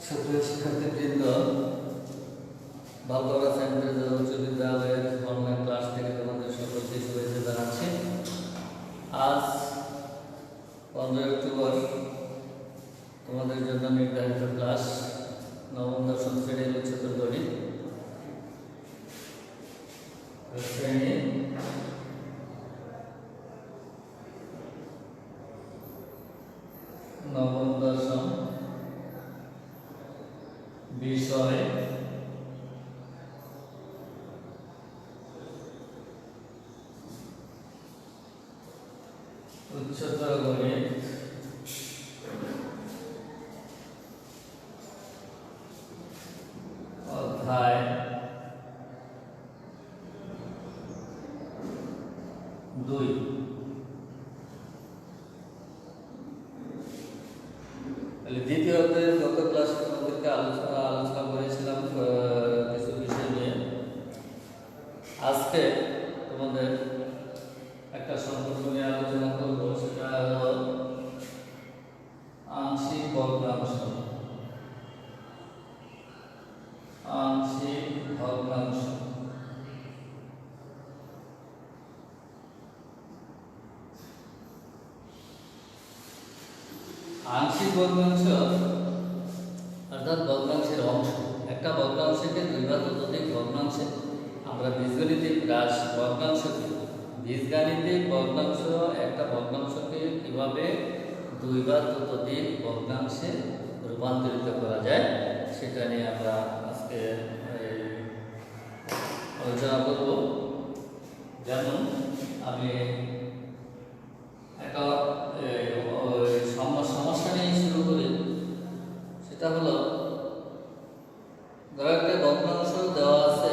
সুপ্রিয় শিক্ষার্থীবৃন্দ, ভালগড়া সেন্টার উচ্চ বিদ্যালয়ের অনলাইন ক্লাস থেকে তোমাদের সকলকে শুভেচ্ছা জানাচ্ছি। আজ 15 অক্টোবর তোমাদের জন্য নির্ধারিত ক্লাস নবম দশম শ্রেণীর উচ্চতর গণিত শ্রেণী নবম দশম বিষয় উচ্চতর গণিত অধ্যায় 2। দ্বিতীয় অধ্যায়ের গত ক্লাসে তোমাদেরকে আলোচনা করেছিলাম কিছু বিষয় নিয়ে। আজকে তোমাদের একটা সম্পর্ক নিয়ে আলোচনা করব, সেটা হলো আংশিক ভগ্নাংশ। আংশিক ভগ্নাংশ আংশিক ভগ্নাংশ অর্থাৎ ভগ্নাংশের অংশ। একটা ভগ্নাংশকে দুই বা ততোধিক ভগ্নাংশে, আমরা বীজগণিতিক ভগ্নাংশকে বীজগাণিতিক ভগ্নাংশ, একটা ভগ্নাংশকে কিভাবে দুই বা ততোধিক ভগ্নাংশে রূপান্তরিত করা যায় সেটা নিয়ে আমরা আজকে আলোচনা করব। যেমন আমি একটা সমস্যা নিয়ে শুরু করি। সেটা হলো, ধরো একটা ভগ্নাংশ দেওয়া আছে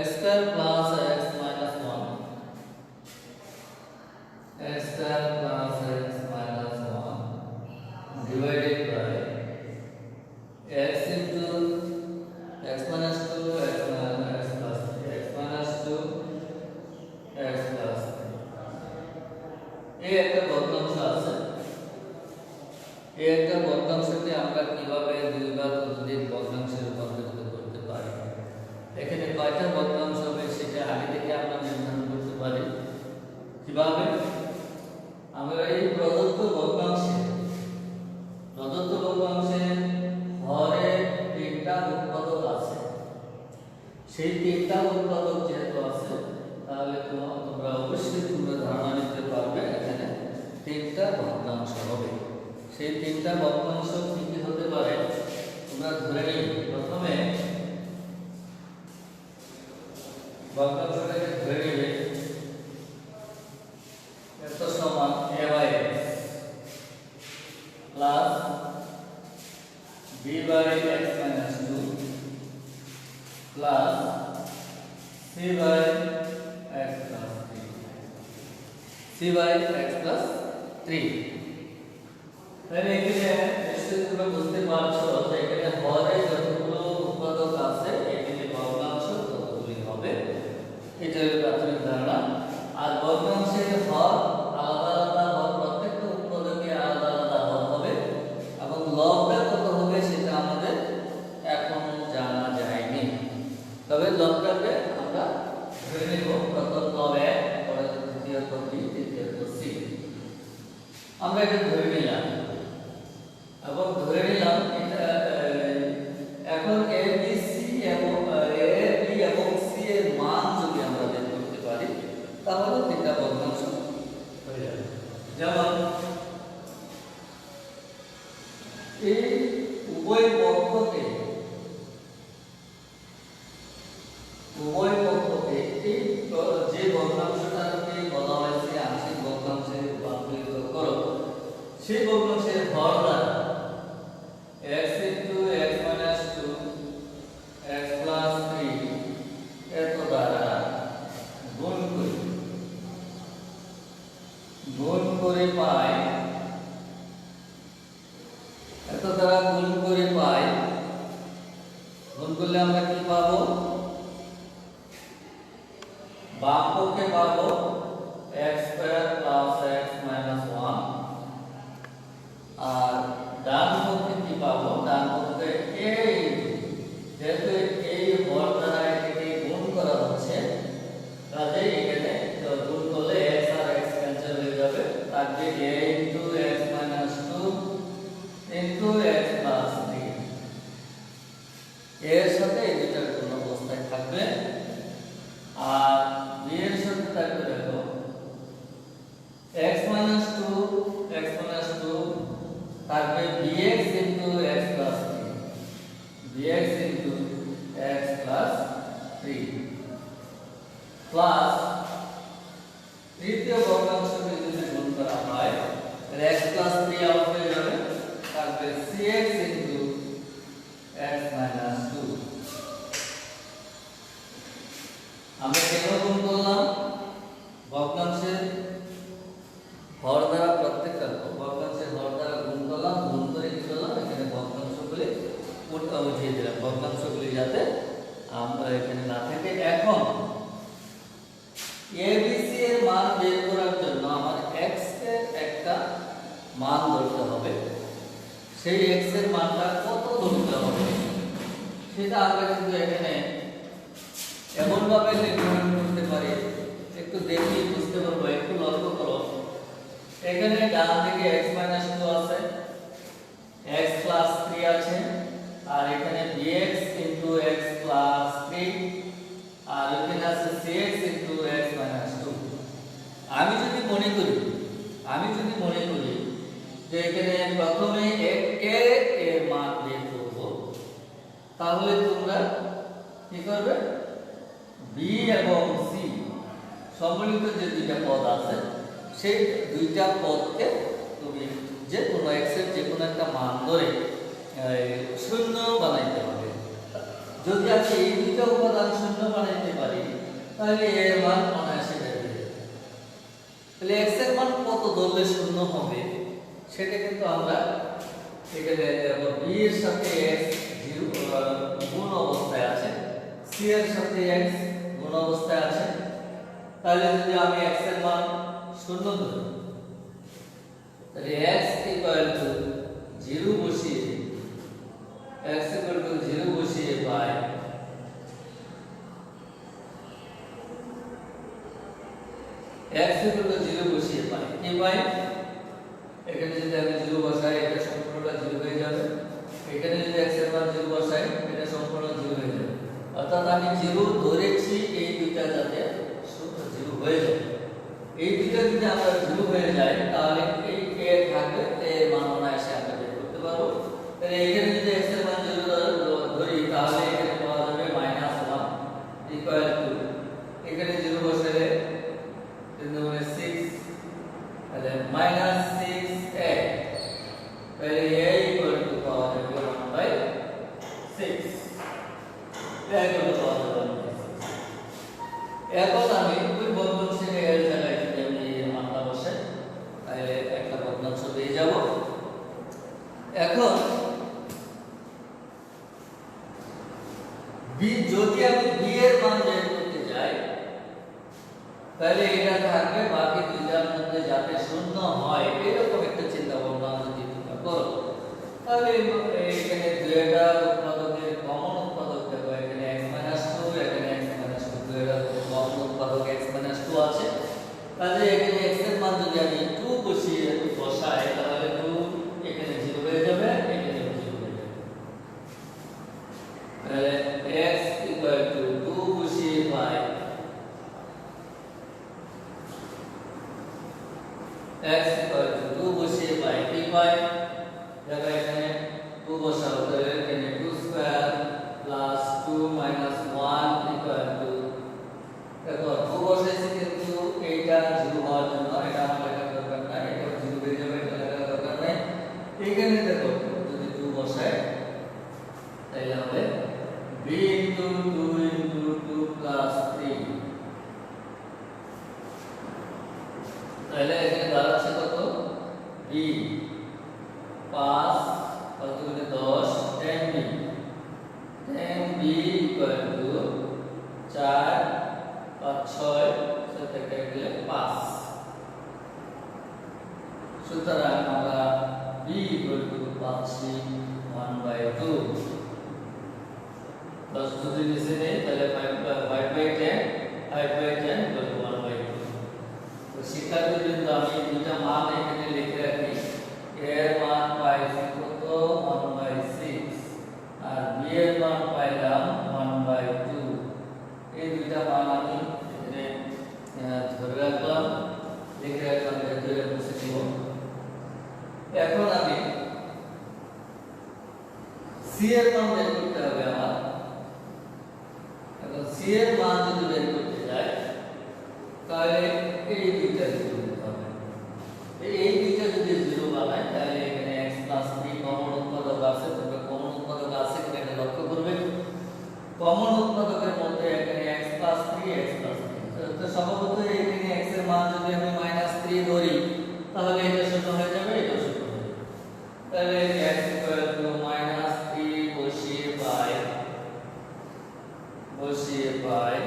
x square plus x minus 1, x square plus x minus 1 divided by x into x minus 2 x plus 3 x minus 2 x plus 3। এই একটা ভগ্নাংশ আছে। এই একটা ভগ্নাংশকে আমরা কিভাবে দুই বা ততোধিক ভগ্নাংশে রূপান্তরিত করতে পারি, এখানে কয়টা ভগ্নাংশ হবে সেটা আগে থেকে আমরা নির্ধারণ করতে পারি। কিভাবে? আমরা এই প্রদত্ত ভগ্নাংশে হরে তিনটা উৎপাদক আছে। সেই তিনটা উৎপাদক যেহেতু আছে, তাহলে তোমরা অবশ্যই ধারণা নিতে পারবে এখানে তিনটা ভগ্নাংশ হবে। সেই তিনটা ভগ্নাংশ কি কি হতে পারে তোমরা ধরে নিই। প্রথমে ভগ্নাংশটাকে ধরে নিলে এত সমান a by x plus b by x minus 2 plus c by x plus 3, c by x plus 3। তাহলে এখানে নিশ্চয়ই তোমরা বুঝতে পারছো যে এখানে হরে যতগুলো উৎপাদক আছে এখানে ভগ্নাংশ ততগুলি হবে। এটা হলো প্রাথমিক ধারণা। আর ভগ্নাংশের হর আলাদা আলাদা হর, প্রত্যেকটা উৎপাদকে আলাদা আলাদা হর হবে এবং লবটা কত হবে সেটা আমাদের এখন জানা যায়নি। তবে লবটাকে আমরা ধরে নেব, প্রথম লব 1, পরে দ্বিতীয়ত b, তৃতীয়ত c। আমরা এটা ধরে নিলাম এবং ধরে নিলাম এটা এখন a b c এবং a b এবং c এর মান যদি আমরা বের করতে পারি তাহলে তিনটা ভগ্নাংশ হয়ে যাবে। যেমন এই উভয় পক্ষকে এই যে ভগ্নাংশটাকে বলা হয়েছে আংশিক ভগ্নাংশে রূপান্তরিত করো, সেই ভগ্নাংশের হর দ্বারা x into x minus 2 x plus 3 এত দ্বারা গুণ করে পাই, এত দ্বারা গুণ করে পাই। গুণ করলে আমরা কি পাবো? বাম পক্ষে পাবো x square plus x minus 1 আর ডান পক্ষে কি পাবো ডান পক্ষে a যেহেতু এই হর দ্বারা এটাকে গুণ করা হচ্ছে কাজেই এখানে গুণ করলে x আর x ক্যান্সেল হয়ে যাবে থাকবে a into x minus 2 into x plus 3 এর সাথে এই দুটার গুণ অবস্থায় থাকবে আর b এর সাথে থাকবে দেখো x minus 2 থাকবে bx into x plus 3 bx into x plus 3 plus তৃতীয় ভগ্নাংশকে যদি গুণ করা হয় তাহলে x plus 3 আউট হয়ে যাবে থাকবে cx into x minus 2 আমরা কেন গুণ করলাম ভগ্নাংশের হর দ্বারা প্রত্যেকটা ভগ্নাংশের হর দ্বারা গুণ করলাম গুণ করে কি করলাম এখানে ভগ্নাংশগুলি উঠিয়ে দিলাম ভগ্নাংশগুলি যাতে আমরা এখানে না থাকে এখন ABC এর মান বের করার জন্য আমার x এর একটা মান ধরতে হবে সেই x এর মানটা কত ধরতে হবে সেটা আমরা কিন্তু এখানে এমন ভাবে নির্ধারণ করতে পারি একটু দেখি বুঝতে পারবো একটু লক্ষ্য করো এখানে ডান দিকে x 2 আছে x plus 3 আছে আর এখানে bx into x plus 3 আর এখানে আছে cx into x minus 2 আমি যদি মনে করি যে এখানে প্রথমে a এর মান বের করব তাহলে তোমরা কি করবে b এবং c সম্মিলিত যে দুইটা পদ আছে সেই দুইটা পদকে তুমি যে কোনো x এর যে কোনো একটা মান ধরে শূন্য বানাইতে হবে যদি আমি এই দুইটা উপাদান শূন্য বানাইতে পারি তাহলে এর মান অনায়াসে বের হয়ে যাবে তাহলে x এর মান কত ধরলে শূন্য হবে সেটা কিন্তু আমরা এখানে b এর সাথে x গুণ অবস্থায় আছে c এর সাথে x গুণ অবস্থায় আছে তাহলে যদি আমি x এর মান শূন্য ধরি তাহলে x equal to 0 বসিয়ে x equal to 0 বসিয়ে পাই x equal to 0 বসিয়ে পাই কি পাই এখানে যদি আমি 0 বসাই এটা সম্পূর্ণটা 0 হয়ে যাবে এখানে যদি x এর মান 0 বসাই এটা সম্পূর্ণ 0 হয়ে যাবে অর্থাৎ আমি 0 ধরেছি এই দুইটা যাতে 0 হয়ে যায় এই দুইটা যদি আমরা 0 হয়ে যায় তাহলে এই a থাকবে এর মান অনায়াসে আমরা বের করতে পারবো তাহলে এখানে যদি x এর মান 0 ধরি তাহলে এখানে পাওয়া যাবে -1 ইকুয়াল টু এখানে 0 বসালে 6 তাহলে -6a তাহলে a ইকুয়াল টু পাওয়া যাবে 1/6 এগুলো পাওয়া যাবে এখন আমি ওই ভগ্নাংশের এর জায়গায় যদি আমি এই মানটা বসাই তাহলে একটা ভগ্নাংশ পেয়ে যাব এখন b যদি আমি b এর মান বের করতে যাই তাহলে এটা থাকবে বাকি দুইটার মধ্যে যাতে শূন্য হয় এরকম একটা চিন্তা ভাবনা যদি তোমরা করো তাহলে এখানে দুইটা উৎপাদকের কমন উৎপাদক দেখো এখানে x 2 এখানে x 2 দুইটা কমন উৎপাদক x 2 আছে তাহলে এখানে x এর মান যদি আমি 2 বসাই তাহলে 2 এখানে 0 হয়ে যাবে এখানে 0 হয়ে যাবে তাহলে x 2 বসিয়ে পাই x 2 বসিয়ে পাই কি পাই দেখো এখানে 2 বসাবো তাহলে এখানে 2 square plus 2 minus 1 equal to দেখো 2 বসাইছি কিন্তু এইটা 0 হওয়ার জন্য এটা আমার লেখার দরকার নাই এটা 0 হয়ে যাবে এটা লেখার দরকার নাই এখানে দেখো যদি 2 বসাই তাহলে হবে b into 2 into 2 plus 3 তাহলে এখানে দাঁড়াচ্ছে কত b 5 কত গুণে 10 10b 10b equal to 4 5 6 সাথে কেটে গেলে 5 সুতরাং আমরা b পাচ্ছি 1/2। প্লাস যদি নিচে নেই তাহলে 5/10 5/10 1/2। তো শিক্ষার্থীবৃন্দ আমি দুইটা মান এখানে লিখে রাখি। এর মান পাইছি কত 1/6 আর b এর মান পাইলাম 1/2। এই দুইটা মান আমি এখানে ধরে রাখলাম, লিখে রাখলাম, ভেতরে বসে দিব। এখন আমি c এর মান বের করতে হবে আমার। এখন c এর মান যদি বের করতে যাই তাহলে এই দুইটা জিরো দিতে হবে। এই দুইটা যদি জিরো বানাই তাহলে এখানে x + 3 কমন উৎপাদক আছে। তোমরা কমন উৎপাদক আছে কিনা এটা লক্ষ্য করবে। কমন উৎপাদকের মধ্যে এখানে x + 3 x + 3, তো স্বভাবতই এখানে x এর মান যদি আমি -3 ধরি তাহলে এটা শূন্য হয়ে যাবে, এটা শূন্য হয়ে যাবে। তাহলে x -3 বসিয়ে পাই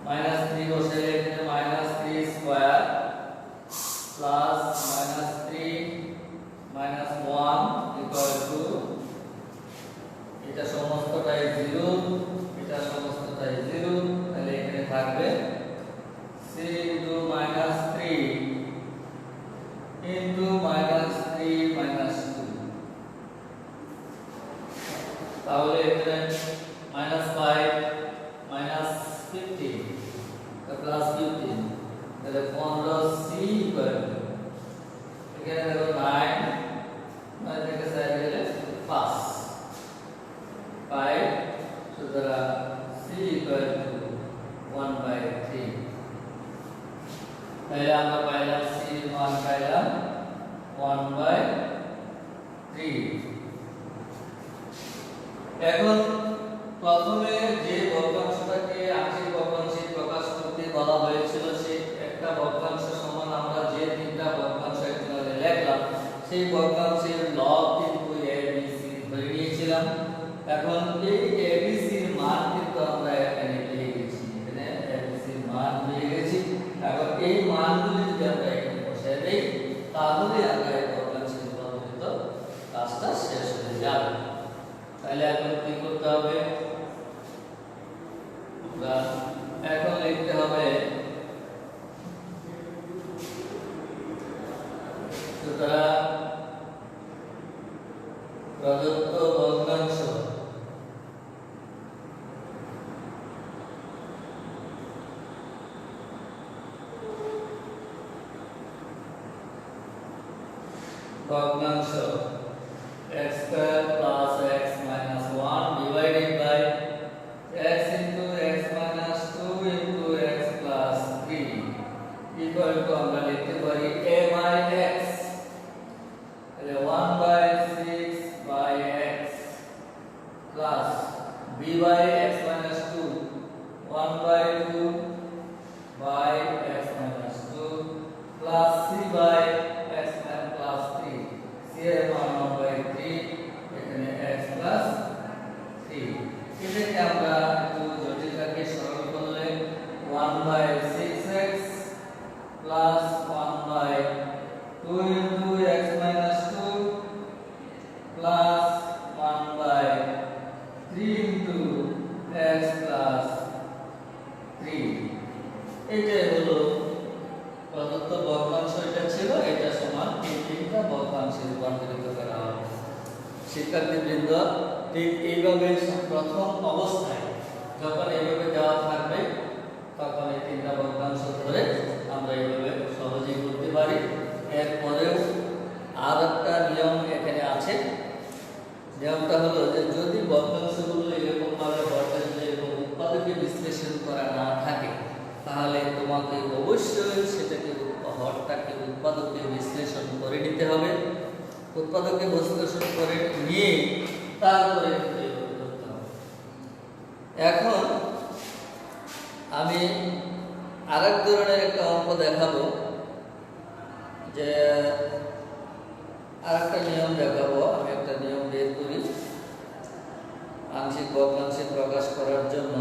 -3 বসিয়ে এখানে -3 স্কয়ার প্লাস -3 -1 এটা সমস্তটাই 0, এটা সমস্তটাই 0। তাহলে এখানে থাকবে c * -3 * -3 - 2। তাহলে এখানে -5 -15 প্লাস 15, তাহলে 15c এখানে দেখো 9 থেকে 4 গেলে 5 সুতরাং c = 1/3। তাহলে আমরা পাইলাম c এর মান পাইলাম 1/3। এখন প্রথমে যে ভগ্নাংশটাকে আংশিক ভগ্নাংশে প্রকাশ করতে বলা হয়েছিল সেই একটা ভগ্নাংশ সমান আমরা যে তিনটা ভগ্নাংশ এখানে লিখলাম সেই ভগ্নাংশের লব কিন্তু a b c ধরে নিয়েছিলাম। এখন এই a b c এর মান কিন্তু আমরা এখানে পেয়ে গেছি, এখানে a b c এর মান পেয়ে গেছি। এখন এই মানগুলি যদি আমরা এখানে বসিয়ে দেই তাহলে আমরা এই ভগ্নাংশের রূপান্তরিত কাজটা শেষ হয়ে যাবে। তাহলে এখন কি করতে হবে, এখন লিখতে হবে সুতরাং প্রদত্ত ভগ্নাংশ x square plus x minus 1 divided by x into x minus 2 into x plus 3 equal to আমরা লিখতে পারি a by x, তাহলে 1/6 by x plus b by x minus 2 1/2 by x minus 2 plus c by x plus 3, c এর মান 1/3, এখানে x plus 3। এটাকে আমরা একটু জটিলটাকে সরল করলে 1/6x plus 1/2 into x minus 2 plus 1/3 into x plus 3। এটাই হলো প্রদত্ত ভগ্নাংশ, এটা ছিল, এটা সমান এই তিনটা ভগ্নাংশে রূপান্তরিত করা হবে। শিক্ষার্থীবৃন্দ ঠিক এইভাবে প্রথম অবস্থায় যখন এইভাবে দেওয়া থাকবে তখন এই তিনটা ভগ্নাংশ ধরে আমরা এইভাবে সহজেই করতে পারি। এরপরেও আর একটা নিয়ম এখানে আছে। নিয়মটা হলো যে যদি ভগ্নাংশগুলো এরকম ভাবে বর্তে যদি এরকম উৎপাদকে বিশ্লেষণ করা না থাকে তাহলে তোমাকে অবশ্যই সেটাকে হরটাকে উৎপাদকে বিশ্লেষণ করে নিতে হবে। উৎপাদকে বিশ্লেষণ করে নিয়ে তারপরে করতে হবে। এখন আমি আরেক ধরনের একটা অঙ্ক দেখাবো, যে আরেকটা নিয়ম দেখাবো। আমি একটা নিয়ম বের করি আংশিক ভগ্নাংশে প্রকাশ করার জন্য।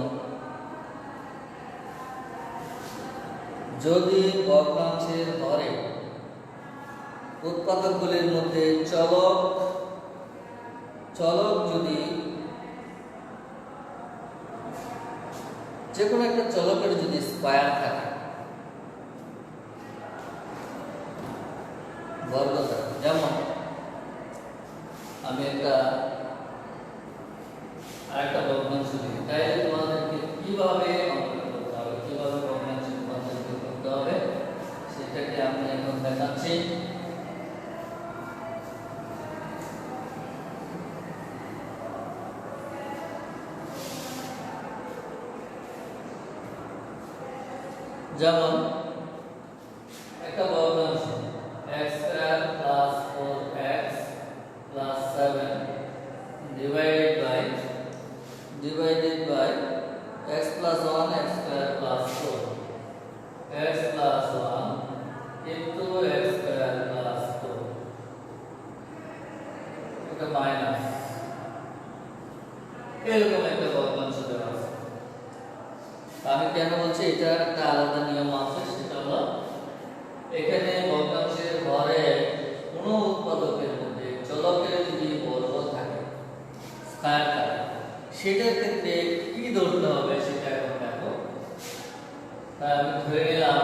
যদি ভগ্নাংশের হরে উৎপাদকগুলির মধ্যে চলক যদি যে কোনো একটা চলকের যদি স্কয়ার থাকে বর্গ থাকে, যেমন আমি আরেকটা ভগ্নাংশ দিই, তাইলে তোমাদেরকে কিভাবে অঙ্কটা করতে হবে, কিভাবে ভগ্নাংশে রূপান্তরিত করতে হবে সেটাকে আমি এখন দেখাচ্ছি। যেমন একটা ভগ্নাংশ x square plus 4x plus 7 divided by x plus 1 x square plus 4 x plus 1 into x square plus 4 এটা মাইনাস এরকম একটা ভগ্নাংশ দেওয়া আছে। আমি কেন বলছি এটা একটা আলাদা নিয়ম আছে, সেটা হলো এখানে ভগ্নাংশের ঘরে কোনো উৎপাদকের মধ্যে চলকের যদি বর্গ থাকে, স্কয়ার থাকে, সেটার ক্ষেত্রে কি ধরতে হবে সেটা এখন দেখো। তাই আমি ধরে নিলাম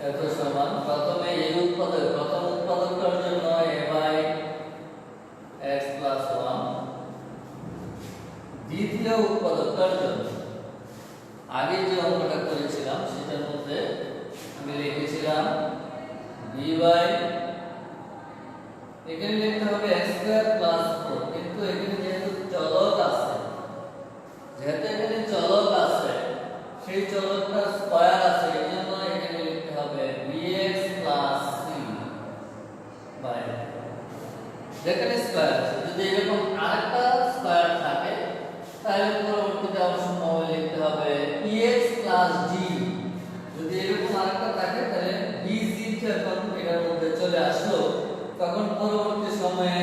এত সমান প্রথমে এই প্রথম উৎপাদকটার জন্য a বাই x প্লাস 1, দ্বিতীয় উৎপাদকটার জন্য আগে যে অঙ্কটা করেছিলাম সেটার মধ্যে আমি লিখেছিলাম b বাই, এখানে লিখতে হবে x স্কয়ার প্লাস 4, কিন্তু এখানে যেহেতু চলক আছে সেই চলকটার স্কয়ার আছে, এই জন্য এখানে লিখতে হবে bx প্লাস c বাই, যেখানে স্কয়ার আছে। যদি এরকম আরেকটা স্কয়ার থাকে তাহলে পরবর্তীতে অবশ্যই লিখতে হবে ex প্লাস d। যদি এরকম আরেকটা থাকে তাহলে bg যখন এটার মধ্যে চলে আসলো তখন পরবর্তী সময়ে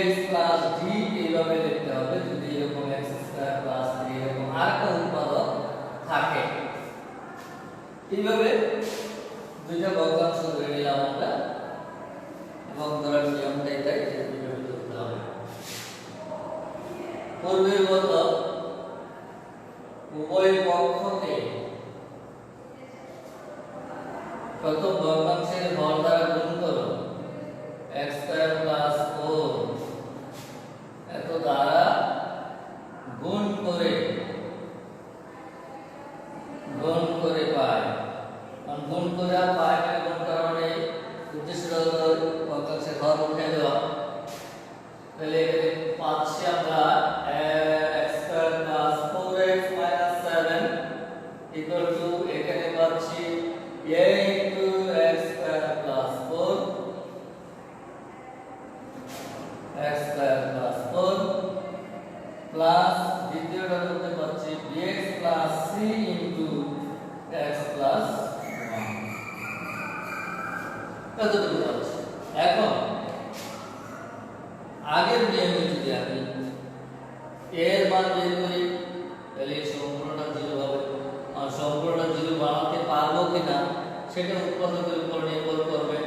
ex প্লাস d এইভাবে লিখতে হবে। যদি এরকম x স্কয়ার প্লাস 3 এরকম আরেকটা উৎপাদক থাকে, এইভাবে দুইটা ভগ্নাংশ ধরে নিলাম আমরা, এবং ধরার নিয়মটা এটাই যে এইভাবে ধরতে হবে। পূর্বের মতো উভয় পক্ষকে প্রথম ভগ্নাংশের ভর দ্বারা গুণ করো, x স্কয়ার প্লাস 4 এত দ্বারা গুণ করে পাই, গুণ করে পাই মানে গুণ করার মানে উদ্দেশ্যটা হলো ভগ্নাংশের ভর উঠে দেওয়া। তাহলে এখানে পাচ্ছি আমরা x square plus 4x minus 7 equal to, এখানে পাচ্ছি a into x square plus 4 x square plus 4 plus দ্বিতীয়টার মধ্যে পাচ্ছি bx plus c into x plus 1, এতটুকু পাচ্ছি। এখন আগের নিয়মে যদি আমি এর মান বের করি তাহলে সম্পূর্ণটা 0 হবে, আর সম্পূর্ণটা 0 বানাতে পারবো কিনা সেটা উৎপাদকের উপর নির্ভর করবে।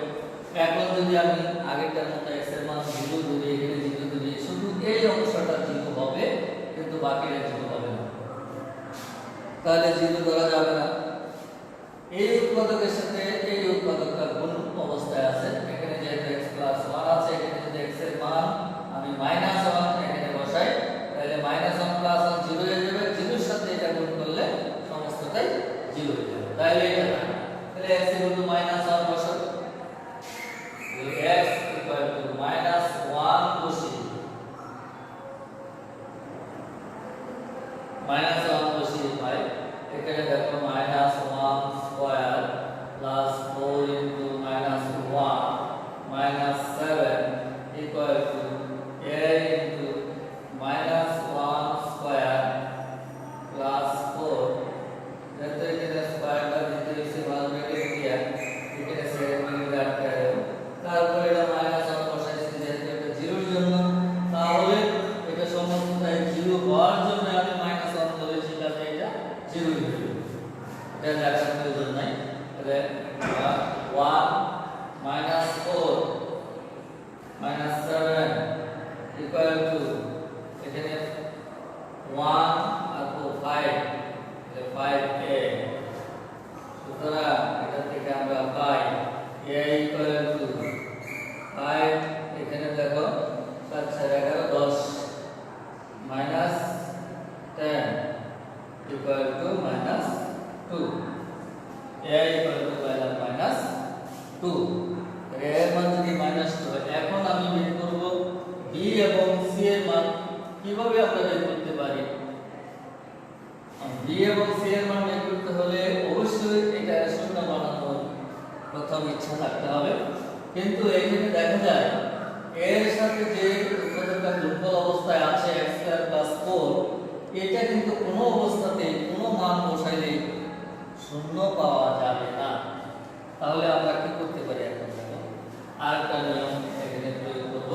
এখন যদি আমি আগেরটার মতো x এর মান 0 ধরি, এখানে 0 ধরি, শুধু এই অংশটা 0 হবে কিন্তু বাকিটা 0 হবে না, তাহলে 0 ধরা যাবে না। এই উৎপাদকের সাথে এই উৎপাদকটা গুণ অবস্থায় আছে, এখানে যেহেতু x প্লাস 1 আছে, এখানে যদি x এর মান আমি মাইনাস 1 এখানে বসাই তাহলে মাইনাস 1 প্লাস 1 0 হয়ে যাবে, 0 এর সাথে এটা গুণ করলে সমস্তটাই 0 হয়ে যাবে। তাহলে এটা থাকে, তাহলে x ইকুয়াল টু মাইনাস 1 বসাবো, তাহলে x ইকুয়াল টু মাইনাস 1 বসিয়ে মাইনাস 1 বসিয়ে পাই, এখানে দেখো minus 1 square plus 4 into minus 1 minus 7 equal two a into minus 1 square plus 4, যেহেতু এখানে স্কয়ারটা দিতে হয়েছে ভালো ব্র্যাকেট দিয়া, এখানে 7 মিনিট আটকে দেব, তারপর এটা মাইনাস 1 বসাইছি যেহেতু এটা 0 এর জন্য, তাহলে এটা সমস্তটাই 0 হওয়ার জন্য আমি মাইনাস 1 বলেছি, তাহলে এটা 0 হয়ে যাবে, এটা দেখার প্রয়োজন নাই। তাহলে 1 a equal to 5 এখানে দেখো 7 4 11 10 minus 10 equal to minus 2 a equal to minus 2 a এর মান যদি minus 2 হয় এখন আমি বের করব b এবং c এর মান কিভাবে আমরা বের করতে পারি b এবং c এর মান বের করতে হলে অবশ্যই এটা শূন্য বানানোর প্রথম ইচ্ছা থাকতে হবে কিন্তু এখানে দেখা যায় এর সাথে যে উৎপাদকটা গুণফল অবস্থায় আছে x² + 4 এটা কিন্তু কোনো অবস্থাতে কোনো মান বসাইলে শূন্য পাওয়া যাবে না তাহলে আমরা কি করতে পারি এখন দেখো আরেকটা নিয়ম এখানে প্রয়োগ করব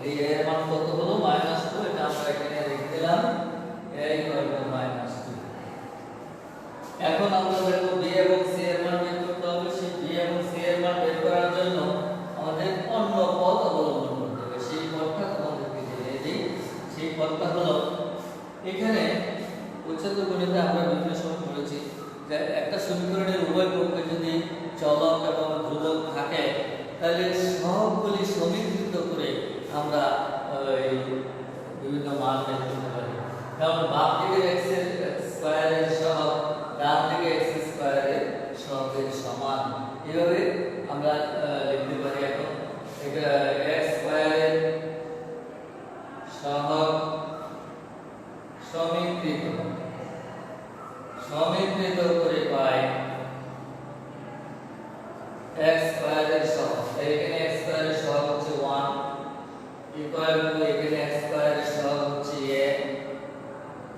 এই এর মান কত হলো -2 এটা আমরা এখানে লিখে দিলাম a -2 এখন আমরা দেখব b এবং c এর মান বের করতে হবে সেই b এবং c এর মান বের করার জন্য আমাদের অন্য পথ অবলম্বন করতে হবে সেই পথটা তোমাদেরকে জেনে দিই সেই পথটা হলো এখানে উচ্চতর গণিতে আমরা বিভিন্ন সময় পড়েছি যে একটা সমীকরণের উভয় পক্ষে যদি চলক এবং ধ্রুবক থাকে তাহলে সবগুলি সমীকৃত করে আমরা এই বিভিন্ন মান বের করতে পারি কারণ বাম দিকের x স্কয়ারের সহগ ডান দিকে x স্কয়ারের সহগের সমান এইভাবে আমরা লিখতে পারি এখন এটা x স্কয়ারের সহগ সমীকৃত করে পাই x স্কয়ারের সহগ এখানে x স্কয়ারের সহগ হচ্ছে 1 ইকুয়াল টু এখানে x স্কয়ারের সহগ হচ্ছে a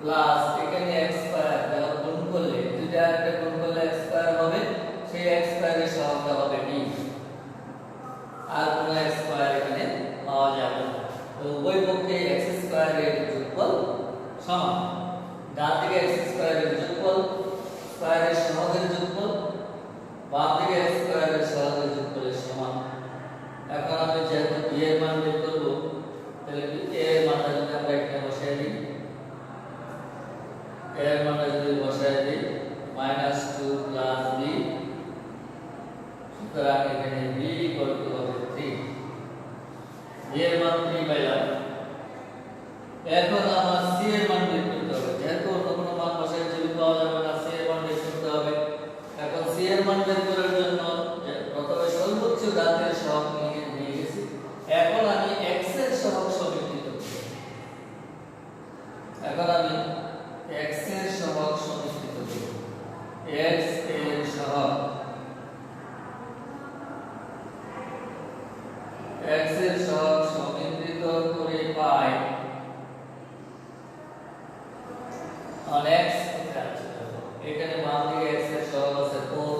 প্লাস এখানে x স্কয়ার দ্বারা গুণ করলে দুইটা একটা গুণ করলে x স্কয়ার হবে সেই x স্কয়ারের সহগটা হবে b আর কোনো x স্কয়ার এখানে পাওয়া যাবে না তো উভয় পক্ষে x স্কয়ারের যোগফল সমান ডান দিকে x স্কয়ারের যোগফল স্কয়ারের সহগের যোগফল বাম দিকে x স্কয়ারের সহগের যোগফলের সমান এখন আমি যেহেতু b এর মান বের করব তাহলে a এর মানটা যদি আমরা এখানে বসাই দিই a এর মানটা যদি বসাই দিই -2 + b সুতরাং এখানে b হবে 3 b এর মান 3 পাইলাম এখন আমার c এর মান বের করতে হবে যেহেতু অন্য কোনো মান বসাই যদি পাওয়া যাবে না c এর মান বের করতে হবে এখন c এর মান বের করার জন্য প্রথমে সর্বোচ্চ ঘাতের সহগ নিয়ে গেছি এখন আমি x এর সহগ সমীকৃত করব এখন আমি x এর সহগ সমীকৃত করব x এর সহগ সমীকৃত করে পাই x এখানে বাম দিকে x এর সহগ আছে 4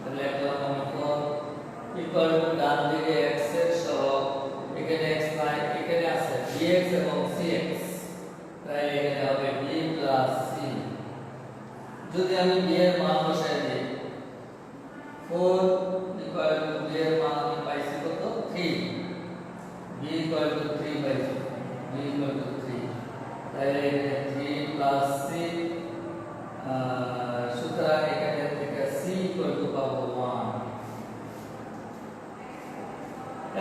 তাহলে লিখলাম আমি 4 ইকুয়াল টু ডান দিকে x এর সহগ এখানে x নাই এখানে আছে dx এবং cx তাই এখানে হবে b + c যদি আমি b এর মান বসাই দিই 4 ইকুয়াল টু b এর মান আমি পাইছি কত 3 b ইকুয়াল টু 3 পাইছি b ইকুয়াল টু 3 তাহলে এখানে 3 + c সুতরাং এখানে থেকে c ইকুয়াল টু পাবো 1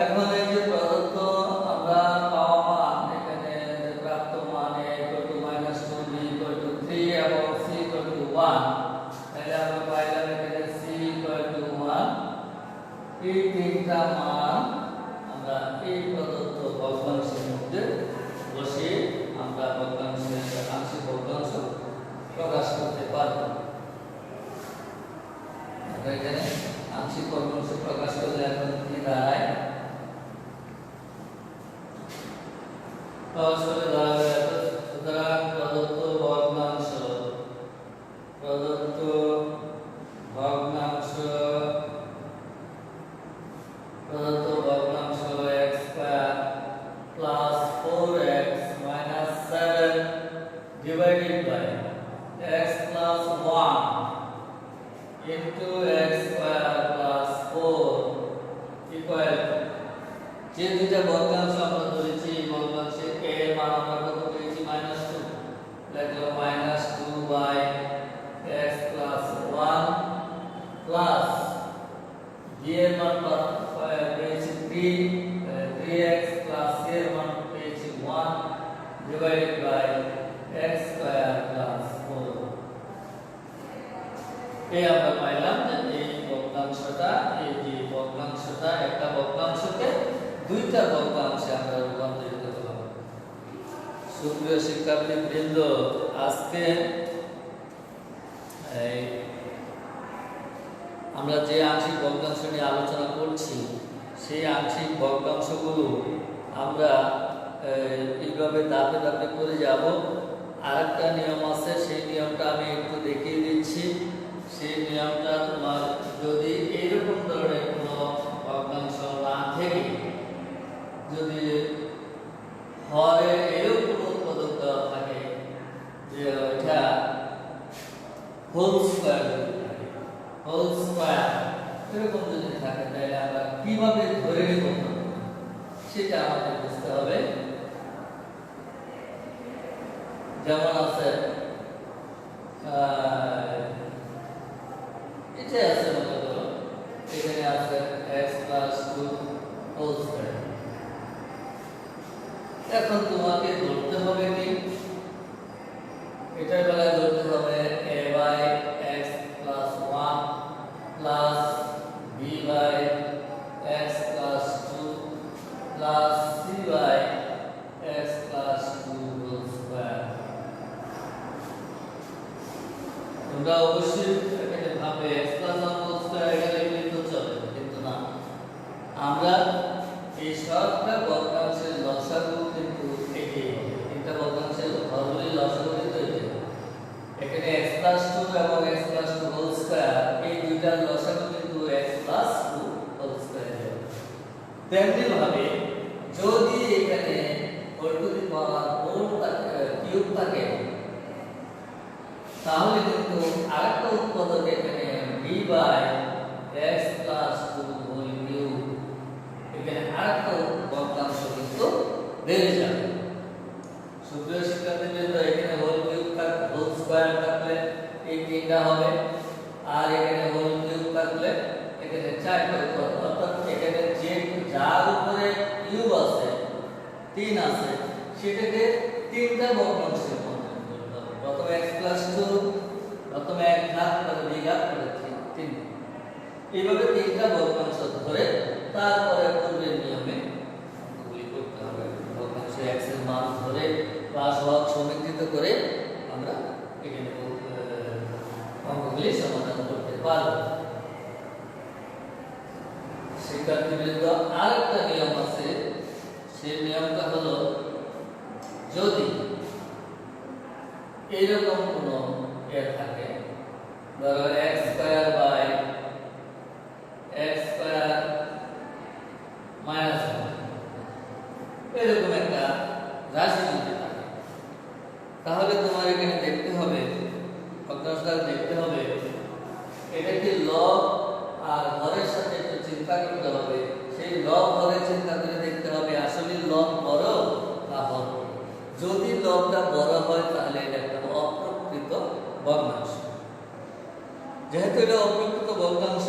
এখন এই যে প্রদত্ত আমরা পাওয়া মান এখানে প্রাপ্ত মান a = -2 b = 3 এবং c = 1 তাহলে আমরা পাইলাম এখানে c = 1 এই তিনটা মান আমরা এই প্রদত্ত ভগ্নাংশের মধ্যে বসিয়ে আমরা ভগ্নাংশের আংশিক ভগ্নাংশ প্রকাশ করতে পারব এখানে আংশিক ভগ্নাংশ প্রকাশ করলে এখন কি দাঁড়ায় আসলে দাঁড়াবে সুতরাং প্রদত্ত ভগ্নাংশ x² + 4x - 7 divided by x + 1 into x² + 4 equal যে দুইটা ভগ্নাংশ আমরা ধরেছি এই ভগ্নাংশে a এর মান আমরা কত পেয়েছি -2 লিখলাম -2 by x + 1 plus b এর মান এই আমরা পাইলাম যে এই ভগ্নাংশটা এই যে ভগ্নাংশটা একটা ভগ্নাংশকে দুইটা ভগ্নাংশে আমরা রূপান্তরিত করলাম। সুপ্রিয় শিক্ষার্থীবৃন্দ, আজকে আমরা যে আংশিক ভগ্নাংশ নিয়ে আলোচনা করছি সেই আংশিক ভগ্নাংশগুলো আমরা এইভাবে ধাপে ধাপে করে যাব। আরেকটা নিয়ম আছে, সেই নিয়মটা আমি একটু দেখিয়ে দিচ্ছি। সেই নিয়মটা তোমার যদি এইরকম ধরনের কোনো ভগ্নাংশ না থেকে যদি হরে এরকম উৎপাদক দেওয়া থাকে যে ওইটা হোল স্কয়ার এরকম যদি থাকে, তাহলে আমরা কিভাবে ধরে নিব সেটা আমাদের বুঝতে হবে। যেমন আছে এটা আছে মনে করো এখানে আছে x + 2 হোল স্কয়ার। এখন তোমাকে ধরতে হবে কি, এটার বেলায় ধরতে হবে a/x + 1 plus b by x plus 2 plus c by x plus 2 whole square। তোমরা অবশ্যই এখানে ভাবে x plus 1 whole square এটা লিখলে তো চলে, কিন্তু না, আমরা এই সবটা ভগ্নাংশের লসাগু কিন্তু এটাই হবে। তিনটা ভগ্নাংশের হরগুলির লসাগু কিন্তু এটাই। এখানে x plus 2 এবং x plus 2 whole square এই দুইটার লসাগু কিন্তু x plus 2 whole square হবে। তেমনি ভাবে যদি এখানে whole to the power 4 cube থাকে, তাহলে কিন্তু আরেকটা উৎপাদক এখানে b by x plus 2 whole cube, এখানে আরেকটা ভগ্নাংশ কিন্তু বেড়ে যাবে। সুপ্রিয় শিক্ষার্থীবৃন্দ, এখানে হোল কিউব হোল স্কয়ার থাকলে এই তিনটা হবে, আর এখানে হোল কিউব থাকলে এখানে চারটা উৎপাদক, অর্থাৎ এখানে যে যার উপরে কিউব আছে 3 আছে সেটাকে তিনটা ভগ্নাংশে রূপান্তরিত করতে হবে। প্রথমে x + 2, প্রথমে 1 ঘাত, পরে 2 ঘাত, পরে 3, এইভাবে তিনটা ভগ্নাংশ ধরে তারপরে পূর্বের নিয়মে অঙ্কগুলি করতে হবে। ভগ্নাংশে x এর মান ধরে প্লাস হওয়া সমীকৃত করে আমরা এখানে অঙ্কগুলি সমাধান করতে পারব। শিক্ষার্থীবৃন্দ, আরেকটা নিয়ম আছে, সেই নিয়মটা হলো যদি এইরকম কোনো থাকে, ধরো x² by x² - 1 এরকম একটা রাশি যদি থাকে, তাহলে তোমার এখানে দেখতে হবে, ভগ্নাংশটা দেখতে হবে এটা কি লব আর হরের সাথে একটু চিন্তা করতে হবে। সেই লব হরের চিন্তা করে দেখতে হবে আসলে লব বড় না হর। যদি লবটা বড় হয় তাহলে এটা একটা অপ্রকৃত ভগ্নাংশ। যেহেতু এটা অপ্রকৃত ভগ্নাংশ,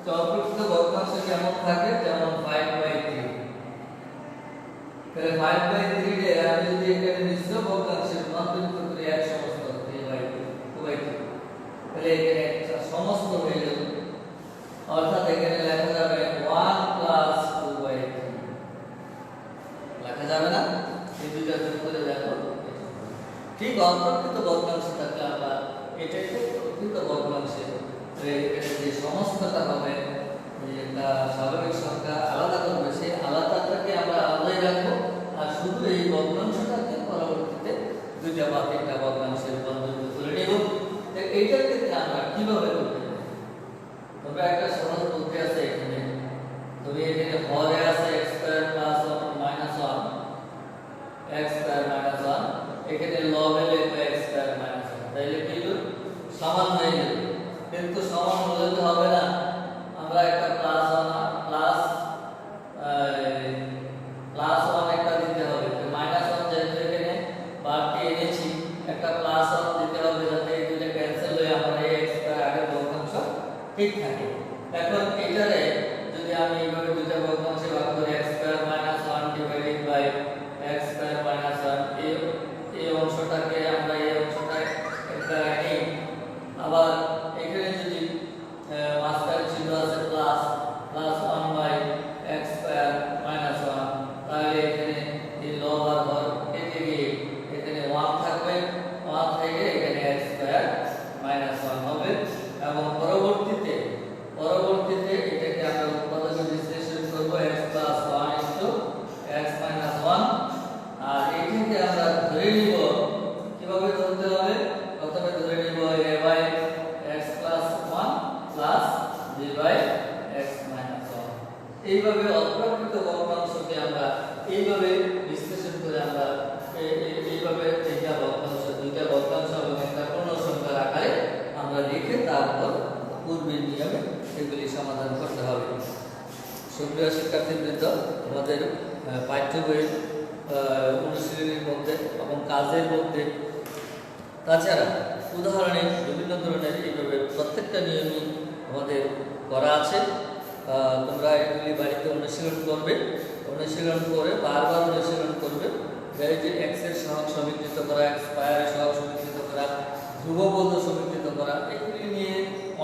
তো অপ্রকৃত ভগ্নাংশ কেমন থাকে, যেমন 5/3। তাহলে 5/3 এর আমি যদি এখানে মিশ্র ভগ্নাংশে রূপান্তরিত করি এক সমস্ত 3/2, 2/3, তাহলে এখানে একটা সমস্ত হয়ে যাবে। অর্থাৎ এখানে লেখা যাবে 1 + 2/3 লেখা যাবে না? এই দুইটা যোগ করে দেখো, ঠিক অপ্রকৃত ভগ্নাংশ থাকলে আমরা এটাই তো প্রকৃত ভগ্নাংশে এখানে যে সমস্তটা হবে, একটা স্বাভাবিক সংখ্যা আলাদা করবে, সেই আলাদাটাকে আমরা আলাদাই রাখবো, আর শুধু এই ভগ্নাংশটাকে পরবর্তীতে দুইটা বা তিনটা ভগ্নাংশে রূপান্তরিত করে নেব। এইটার ক্ষেত্রে আমরা কিভাবে করতে পারি? তবে একটা সহজ পদ্ধতি আছে এখানে। তুমি এখানে হরে আছে x² + 1 - 1, x² - 1, এখানে লবে লিখবে x² - 1, তাইলে কি হলো সমান হয়ে যাবে। কিন্তু সমান হলে তো হবে না, আমরা একটা প্লাস 1 একটা দিতে হবে। তো -1 যেহেতু এখানে বাড়তি এনেছি, একটা +1 দিতে হবে যাতে এই দুটো ক্যান্সেল হয়ে আমার এই x² আগের ভগ্নাংশ ঠিক থাকে। এখন এটারে যদি আমি এইভাবে দুটো ভগ্নাংশে ভাগ করি, x² - 1 ডিভাইডেড বাই x² - 1, এই অংশটাকে আমরা এই অংশটা একটা নিই, আবার এখানে সুপ্রিয় শিক্ষার্থীবৃন্দ, আমাদের পাঠ্য বইয়ের অনুশীলনীর মধ্যে এবং কাজের মধ্যে তাছাড়া উদাহরণে বিভিন্ন ধরনের এইভাবে প্রত্যেকটা নিয়মই আমাদের করা আছে। তোমরা এগুলি বাড়িতে অনুশীলন করবে, অনুশীলন করে বারবার অনুশীলন করবে। এই যে এক্সের সহগ সমীকৃত করা, এক্স স্কয়ারের সহগ সমীকৃত করা, ধ্রুবপদ সমীকৃত করা, এগুলি নিয়ে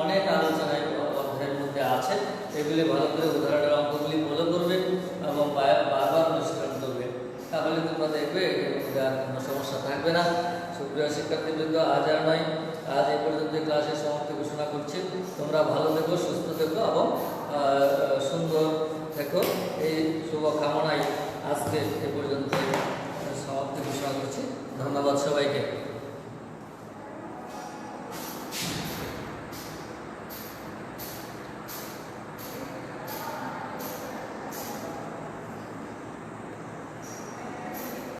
অনেক আলোচনায় অধ্যায়ের মধ্যে আছে। এগুলি ভালো করে উদাহরণের অঙ্কগুলি ফলো করবে এবং বারবার অনুশীলন করবে, তাহলে তোমরা দেখবে এর মধ্যে আর কোনো সমস্যা থাকবে না। সুপ্রিয় শিক্ষার্থীবৃন্দ, আজ আর নয়, আজ এই পর্যন্ত ক্লাসের সমাপ্তি ঘোষণা করছি। তোমরা ভালো থেকো, সুস্থ থেকো এবং সুন্দর থেকো, এই শুভকামনায় আজকে এ পর্যন্ত সমাপ্তি ঘোষণা করছি। ধন্যবাদ সবাইকে।